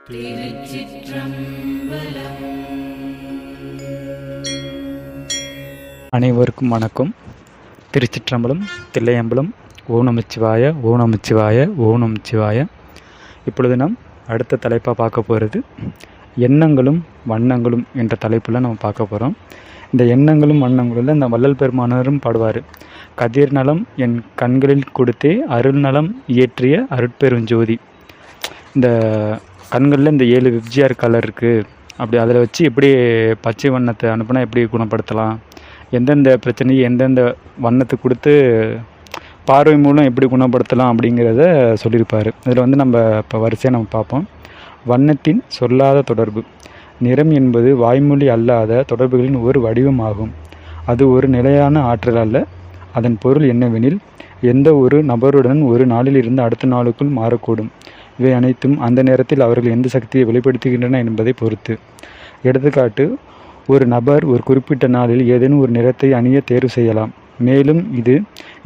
திருச்சிற்றம்பலம். அனைவருக்கும் வணக்கம். திருச்சிற்றம்பலம், தில்லையம்பலம். ஓம் நமச்சிவாய, ஓம் நமச்சிவாய, ஓம் நமச்சிவாய. இப்பொழுது நாம் அடுத்த தலைப்பாக பார்க்க போகிறது எண்ணங்களும் வண்ணங்களும் என்ற தலைப்பில் நம்ம பார்க்க போகிறோம். இந்த எண்ணங்களும் வண்ணங்களும் இந்த வள்ளல் பெருமானரும் பாடுவார். கதிர் நலம் என் கண்களில் கொடுத்தே அருள் நலம் இயற்றிய அருட்பெருஞ்சோதி. இந்த கண்களில் இந்த 7 விப்ஜிஆர் கலர் இருக்குது. அப்படி அதில் வச்சு எப்படி பச்சை வண்ணத்தை அனுப்புனா எப்படி குணப்படுத்தலாம், எந்தெந்த பிரச்சனையை எந்தெந்த வண்ணத்தை கொடுத்து பார்வை மூலம் எப்படி குணப்படுத்தலாம் அப்படிங்கிறத சொல்லியிருப்பார். இதில் நம்ம இப்போ வரிசையாக நம்ம பார்ப்போம். வண்ணத்தின் சொல்லாத தொடர்பு. நிறம் என்பது வாய்மொழி அல்லாத தொடர்புகளின் ஒரு வடிவமாகும். அது ஒரு நிலையான ஆற்றல் அல்ல. அதன் பொருள் என்னவெனில், எந்த ஒரு நபருடன் ஒரு நாளிலிருந்து அடுத்த நாளுக்குள் மாறக்கூடும். இவை அனைத்தும் அந்த நேரத்தில் அவர்கள் எந்த சக்தியை வெளிப்படுத்துகின்றன என்பதை பொறுத்து. எடுத்துக்காட்டு, ஒரு நபர் ஒரு குறிப்பிட்ட நாளில் ஏதேனும் ஒரு நிறத்தை அணிய தேர்வு செய்யலாம். மேலும் இது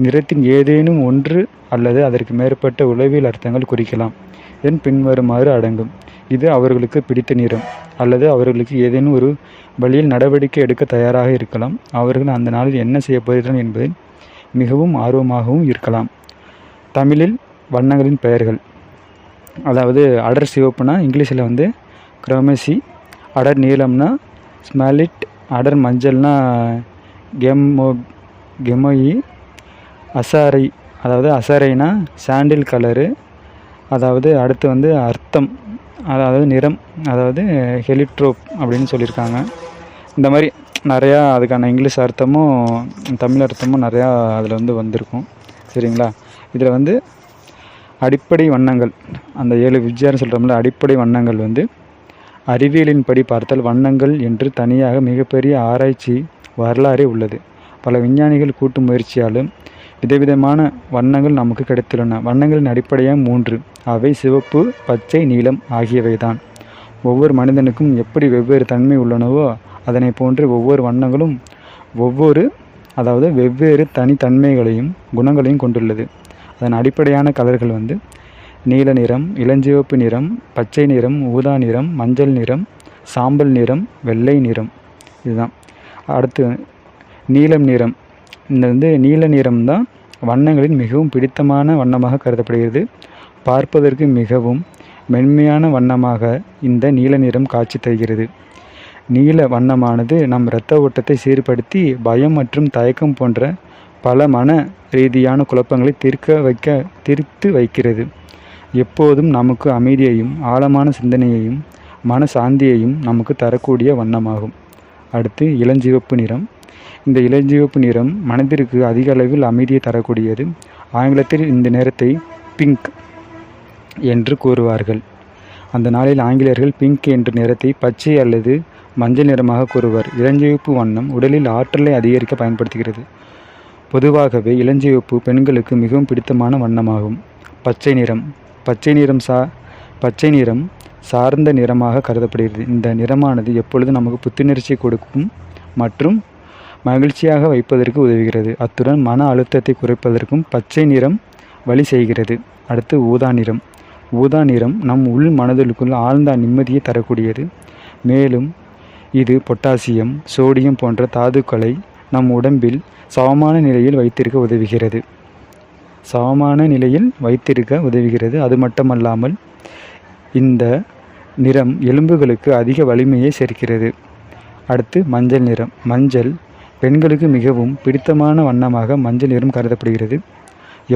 நிறத்தின் ஏதேனும் ஒன்று அல்லது அதற்கு மேற்பட்ட உளவியல் அர்த்தங்கள் குறிக்கலாம். இதன் பின்வருமாறு அடங்கும். இது அவர்களுக்கு பிடித்த நிறம், அல்லது அவர்களுக்கு ஏதேனும் ஒரு வழியில் நடவடிக்கை எடுக்க தயாராக இருக்கலாம். அவர்கள் அந்த நாளில் என்ன செய்ய போகிறார்கள் என்பதில் மிகவும் ஆர்வமாகவும் இருக்கலாம். தமிழில் வண்ணங்களின் பெயர்கள். அதாவது அடர் சிவப்புனா இங்கிலீஷில் குரோமசி, அடர் நீளம்னா ஸ்மெலிட், அடர் மஞ்சள்னா கெமோயி, அசாரை அதாவது அசாரைனா சாண்டில் கலரு. அதாவது அடுத்து அர்த்தம், அதாவது நிறம், அதாவது ஹெலிட்ரோப் அப்படின்னு சொல்லியிருக்காங்க. இந்த மாதிரி நிறையா அதுக்கான இங்கிலீஷ் அர்த்தமும் தமிழ் அர்த்தமும் நிறையா அதில் வந்திருக்கும். சரிங்களா? இதில் அடிப்படை வண்ணங்கள், அந்த 7 விப்ஜிஆர்னு சொல்கிறோம்ல, அடிப்படை வண்ணங்கள் அறிவியலின்படி பார்த்தால் வண்ணங்கள் என்று தனியாக மிகப்பெரிய ஆராய்ச்சி வரலாறே உள்ளது. பல விஞ்ஞானிகள் கூட்டு முயற்சியாலும் விதவிதமான வண்ணங்கள் நமக்கு கிடைத்துள்ளன. வண்ணங்களின் அடிப்படையாக 3. அவை சிவப்பு, பச்சை, நீலம் ஆகியவைதான். ஒவ்வொரு மனிதனுக்கும் எப்படி வெவ்வேறு தன்மை உள்ளனவோ அதனை போன்று ஒவ்வொரு வண்ணங்களும் வெவ்வேறு தனித்தன்மைகளையும் குணங்களையும் கொண்டுள்ளது. அதன் அடிப்படையான கலர்கள் நீல நிறம், இளஞ்சிவப்பு நிறம், பச்சை நிறம், ஊதா நிறம், மஞ்சள் நிறம், சாம்பல் நிறம், வெள்ளை நிறம். இதுதான். அடுத்து நீலம் நிறம். இந்த நீல நிறம்தான் வண்ணங்களின் மிகவும் பிடித்தமான வண்ணமாக கருதப்படுகிறது. பார்ப்பதற்கு மிகவும் மென்மையான வண்ணமாக இந்த நீல நிறம் காட்சி தருகிறது. நீல வண்ணமானது நம் இரத்த ஓட்டத்தை சீர்படுத்தி பயம் மற்றும் தயக்கம் போன்ற பல மன ரீதியான குழப்பங்களை தீர்த்து வைக்கிறது. எப்போதும் நமக்கு அமைதியையும் ஆழமான சிந்தனையையும் மன சாந்தியையும் நமக்கு தரக்கூடிய வண்ணமாகும். அடுத்து இளஞ்சிவப்பு நிறம். இந்த இளஞ்சிவப்பு நிறம் மனதிற்கு அதிக அளவில் அமைதியை தரக்கூடியது. ஆங்கிலத்தில் இந்த நிறத்தை பிங்க் என்று கூறுவார்கள். அந்த நாளில் ஆங்கிலேயர்கள் பிங்க் என்ற நிறத்தை பச்சை அல்லது மஞ்சள் நிறமாக கூறுவார். இளஞ்சிவப்பு வண்ணம் உடலில் ஆற்றலை அதிகரிக்க பயன்படுத்துகிறது. பொதுவாகவே இளஞ்சிவப்பு பெண்களுக்கு மிகவும் பிடித்தமான வண்ணமாகும். பச்சை நிறம். பச்சை நிறம் சார்ந்த நிறமாக கருதப்படுகிறது. இந்த நிறமானது எப்பொழுதும் நமக்கு புத்துணர்ச்சி கொடுக்கும் மற்றும் மகிழ்ச்சியாக வைப்பதற்கு உதவுகிறது. அத்துடன் மன அழுத்தத்தை குறைப்பதற்கும் பச்சை நிறம் வழி செய்கிறது. அடுத்து ஊதா நிறம். ஊதா நிறம் நம் உள் மனதிற்குள் ஆழ்ந்த நிம்மதியை தரக்கூடியது. மேலும் இது பொட்டாசியம், சோடியம் போன்ற தாதுக்களை நம் உடம்பில் சமமான நிலையில் வைத்திருக்க உதவுகிறது. அது மட்டுமல்லாமல் இந்த நிறம் எலும்புகளுக்கு அதிக வலிமையை சேர்க்கிறது. அடுத்து மஞ்சள் நிறம். மஞ்சள் பெண்களுக்கு மிகவும் பிடித்தமான வண்ணமாக மஞ்சள் நிறம் கருதப்படுகிறது.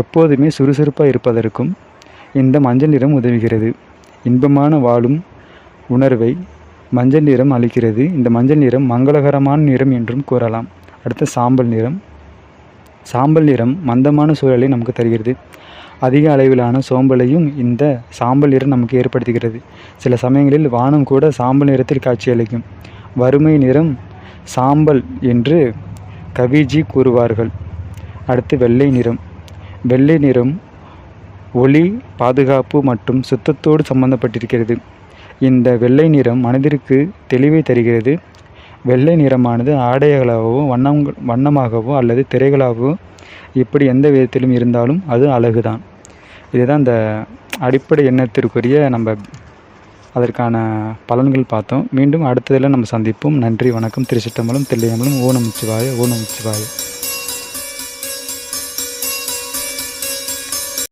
எப்போதுமே சுறுசுறுப்பாக இருப்பதற்கும் இந்த மஞ்சள் நிறம் உதவுகிறது. இன்பமான வாழும் உணர்வை மஞ்சள் நிறம் அளிக்கிறது. இந்த மஞ்சள் நிறம் மங்களகரமான நிறம் என்றும் கூறலாம். அடுத்து சாம்பல் நிறம். சாம்பல் நிறம் மந்தமான சூழலை நமக்கு தருகிறது. அதிக அளவிலான சோம்பலையும் இந்த சாம்பல் நிறம் நமக்கு ஏற்படுத்துகிறது. சில சமயங்களில் வானம் கூட சாம்பல் நிறத்தில் காட்சியளிக்கும். வறுமை நிறம் சாம்பல் என்று கவிஜி கூறுவார்கள். அடுத்து வெள்ளை நிறம். வெள்ளை நிறம் ஒளி, பாதுகாப்பு மற்றும் சுத்தத்தோடு சம்பந்தப்பட்டிருக்கிறது. இந்த வெள்ளை நிறம் மனதிற்கு தெளிவை தருகிறது. வெள்ளை நிறமானது ஆடைகளாகவோ வண்ணமாகவோ அல்லது திரைகளாகவோ இப்படி எந்த விதத்திலும் இருந்தாலும் அது அழகுதான். இதுதான் இந்த அடிப்படை எண்ணத்திற்குரிய அதற்கான பலன்கள் பார்த்தோம். மீண்டும் அடுத்ததில் நம்ம சந்திப்போம். நன்றி, வணக்கம். திருச்சிற்றம்பலம், தில்லையம்பலம். ஓம் நமச்சிவாய, ஓம் நமச்சிவாய.